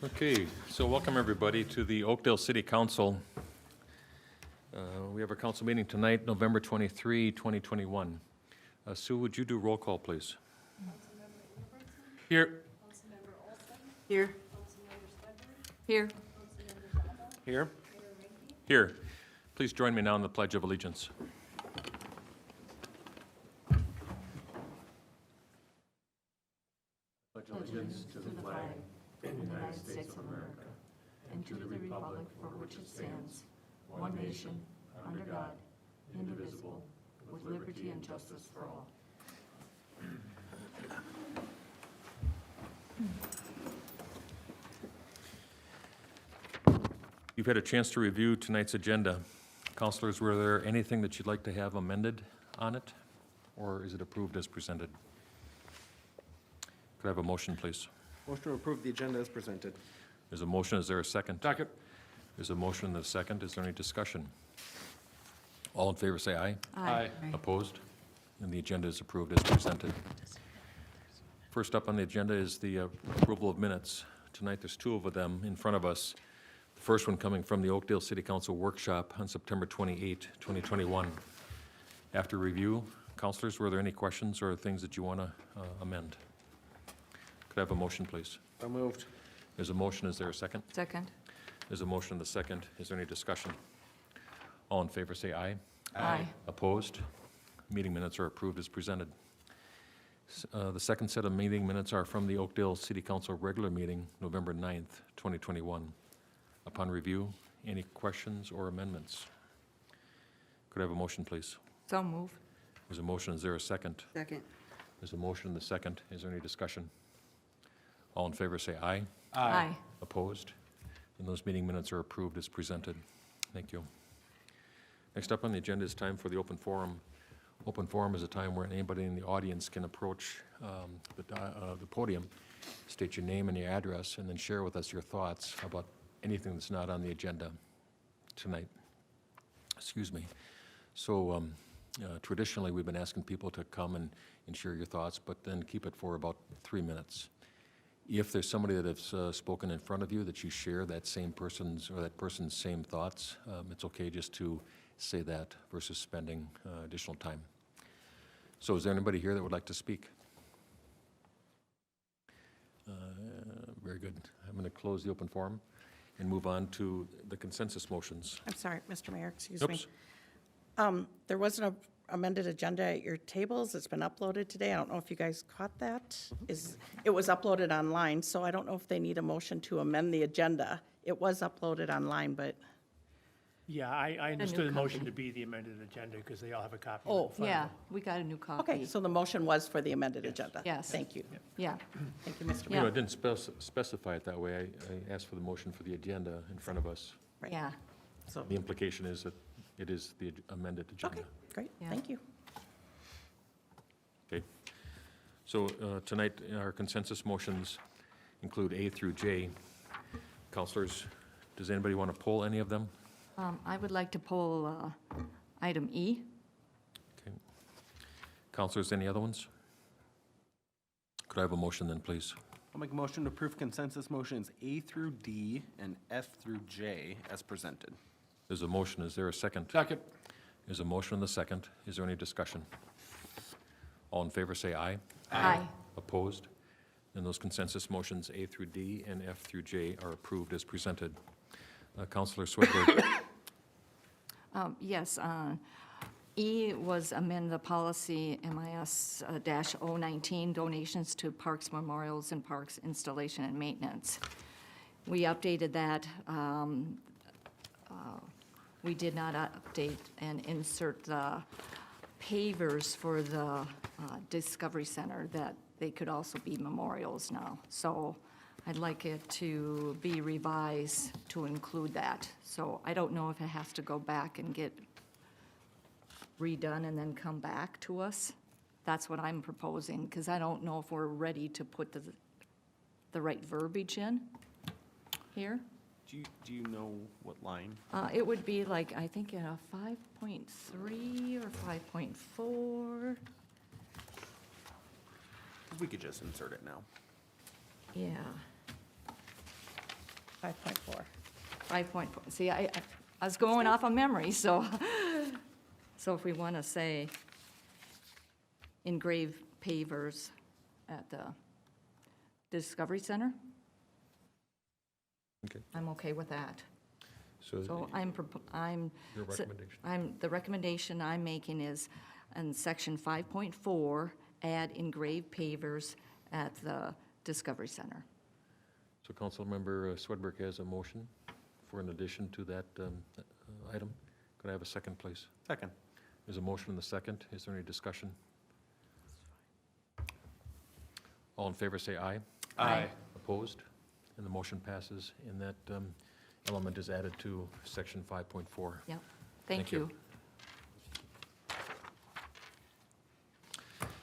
Okay, so welcome everybody to the Oakdale City Council. We have our council meeting tonight, November 23, 2021. Sue, would you do roll call, please? Here. Here. Here. Here. Here. Please join me now in the Pledge of Allegiance. Pledge allegiance to the flag of the United States of America, and to the republic for which it stands, one nation, under God, indivisible, with liberty and justice for all. You've had a chance to review tonight's agenda. Councilors, were there anything that you'd like to have amended on it, or is it approved as presented? Could I have a motion, please? Motion to approve the agenda as presented. There's a motion. Is there a second? Second. There's a motion and a second. Is there any discussion? All in favor say aye. Aye. Opposed? And the agenda is approved as presented. First up on the agenda is the approval of minutes. Tonight there's two of them in front of us. The first one coming from the Oakdale City Council workshop on September 28, 2021. After review, councilors, were there any questions or things that you want to amend? Could I have a motion, please? So moved. There's a motion. Is there a second? Second. There's a motion and a second. Is there any discussion? All in favor say aye. Aye. Opposed? Meeting minutes are approved as presented. The second set of meeting minutes are from the Oakdale City Council regular meeting, November 9th, 2021. Upon review, any questions or amendments? Could I have a motion, please? So move. There's a motion. Is there a second? Second. There's a motion and a second. Is there any discussion? All in favor say aye. Aye. Opposed? And those meeting minutes are approved as presented. Thank you. Next up on the agenda is time for the open forum. Open forum is a time where anybody in the audience can approach the podium, state your name and your address, and then share with us your thoughts about anything that's not on the agenda tonight. Excuse me. So traditionally, we've been asking people to come and share your thoughts, but then keep it for about 3 minutes. If there's somebody that has spoken in front of you that you share that same person's or that person's same thoughts, it's okay just to say that versus spending additional time. So is there anybody here that would like to speak? Very good. I'm going to close the open forum and move on to the consensus motions. I'm sorry, Mr. Mayor, excuse Oops. me. There wasn't an amended agenda at your tables. It's been uploaded today. I don't know if you guys caught that. It was uploaded online, so I don't know if they need a motion to amend the agenda. It was uploaded online, but, Yeah, I understood the motion copy. to be the amended agenda because they all have a copy. Oh, in front of Yeah, them. we got a new copy. okay, so the motion was for the amended agenda? Yes. Thank you. Yeah, Thank you, Mr. You Mayor. know, I didn't specify it that way. I asked for the motion for the agenda in front of us. Right. yeah. So, The implication is that it is the amended agenda. okay, great, Yeah. thank you. Okay. So tonight, our consensus motions include A through J. Counselors, does anybody want to poll any of them? I would like to pull item E. Okay. Counselors, any other ones? Could I have a motion then, please? I'll make a motion to approve consensus motions A through D and F through J as presented. There's a motion. Is there a second? Second. There's a motion and a second. Is there any discussion? All in favor say aye. Aye. Opposed? And those consensus motions A through D and F through J are approved as presented. Counselor Swedberg. Yes, E was amend the policy MIS-019, donations to parks, memorials, and parks installation and maintenance. We updated that. We did not update and insert the pavers for the Discovery Center, that they could also be memorials now. So I'd like it to be revised to include that. So I don't know if it has to go back and get redone and then come back to us. That's what I'm proposing, because I don't know if we're ready to put the right verbiage in here. Do you know what line? It would be like, I think, in a 5.3 or 5.4. We could just insert it now. Yeah. 5.4. 5.4, see, I was going off of memory, so, so if we want to say engraved pavers at the Discovery Center, Okay. I'm okay with that. So So your recommendation? the recommendation I'm making is in section 5.4, add engraved pavers at the Discovery Center. So Councilmember Swedberg has a motion for an addition to that item. Could I have a second, please? Second. There's a motion and a second. Is there any discussion? All in favor say aye. Aye. Opposed? And the motion passes, and that element is added to section 5.4. Yep, Thank thank you. you.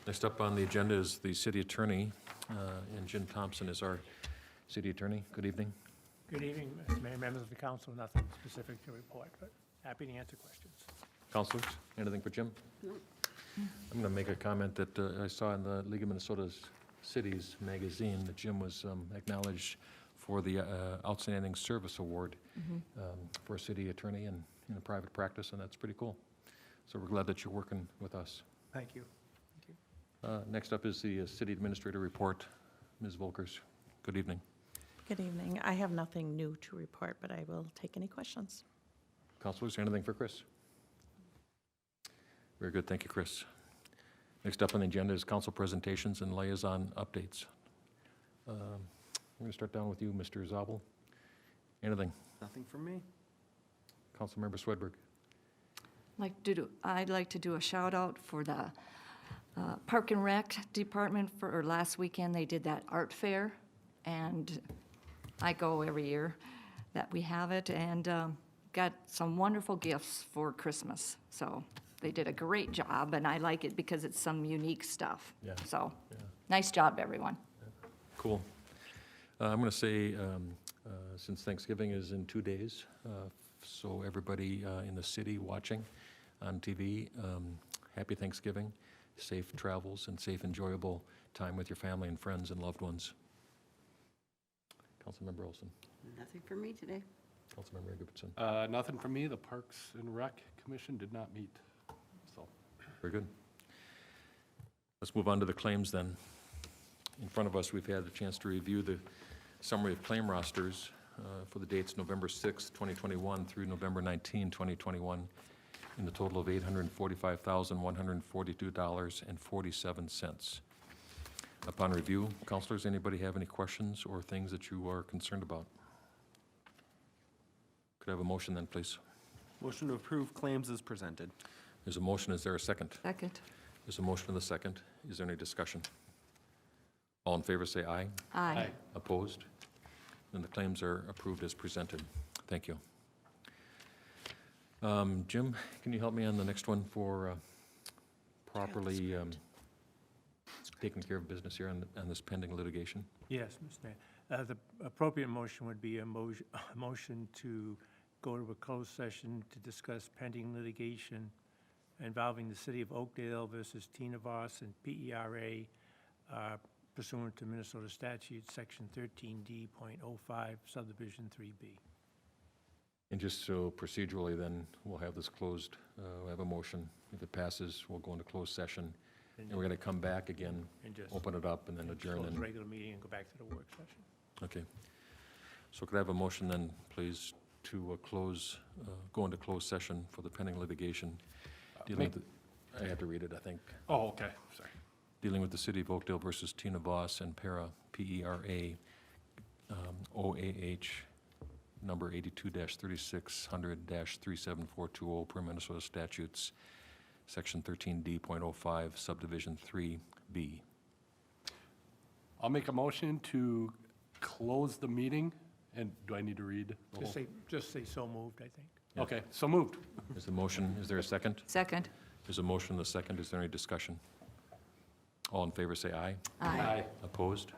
Next up on the agenda is the city attorney, and Jim Thompson is our city attorney. Good evening. Good evening, Mr. Mayor, members of the council. Nothing specific to report, but happy to answer questions. Councilors, anything for Jim? I'm going to make a comment that I saw in the League of Minnesota Cities magazine that Jim was acknowledged for the Outstanding Service Award for a city attorney in a private practice, and that's pretty cool. So we're glad that you're working with us. Thank you. Next up is the city administrator report. Ms. Volkers, good evening. Good evening. I have nothing new to report, but I will take any questions. Councilors, anything for Chris? Very good, thank you, Chris. Next up on the agenda is council presentations and liaison updates. I'm going to start down with you, Mr. Zabel. Anything? Nothing from me. Councilmember Swedberg. I'd like to do a shout out for the Park and Rec Department for last weekend. They did that art fair, and I go every year that we have it, and got some wonderful gifts for Christmas. So they did a great job, and I like it because it's some unique stuff. Yeah. So, Yeah. nice job, everyone. Cool. I'm going to say, since Thanksgiving is in 2 days, so everybody in the city watching on TV, happy Thanksgiving, safe travels, and safe, enjoyable time with your family and friends and loved ones. Councilmember Olson. Nothing for me today. Councilmember Ingebrigtsen. Nothing for me. The Parks and Rec Commission did not meet, so. Very good. Let's move on to the claims then. In front of us, we've had a chance to review the summary of claim rosters for the dates November 6, 2021 through November 19, 2021, in the total of $845,142.47. Upon review, councilors, anybody have any questions or things that you are concerned about? Could I have a motion then, please? Motion to approve claims as presented. There's a motion. Is there a second? Second. There's a motion and a second. Is there any discussion? All in favor say aye. Aye. Opposed? Then the claims are approved as presented. Thank you. Jim, can you help me on the next one for properly taking care of business here on this pending litigation? Yes, Mr. Mayor. The appropriate motion would be a motion to go to a closed session to discuss pending litigation involving the city of Oakdale versus Tina Voss and PERA pursuant to Minnesota statute, section 13D.05, subdivision 3B. And just so procedurally then, we'll have this closed. We'll have a motion. If it passes, we'll go into closed session. And we're going to come back again, And just open it up, and then adjourn. close And the regular meeting and go back to the work session. okay. So could I have a motion then, please, to go into closed session for the pending litigation? Dealing with I have to read it, I think. Oh, okay, sorry. Dealing with the city of Oakdale versus Tina Voss and PERA, PERA, OAH, number 82-3600-37420 per Minnesota statutes, section 13D.05, subdivision 3B. I'll make a motion to close the meeting, and do I need to read the whole? Just say so moved, I think. Yeah. Okay, so moved. Is the motion, is there a second? Second. There's a motion and a second. Is there any discussion? All in favor say aye. Aye. Opposed?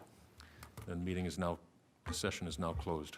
Then the session is now closed.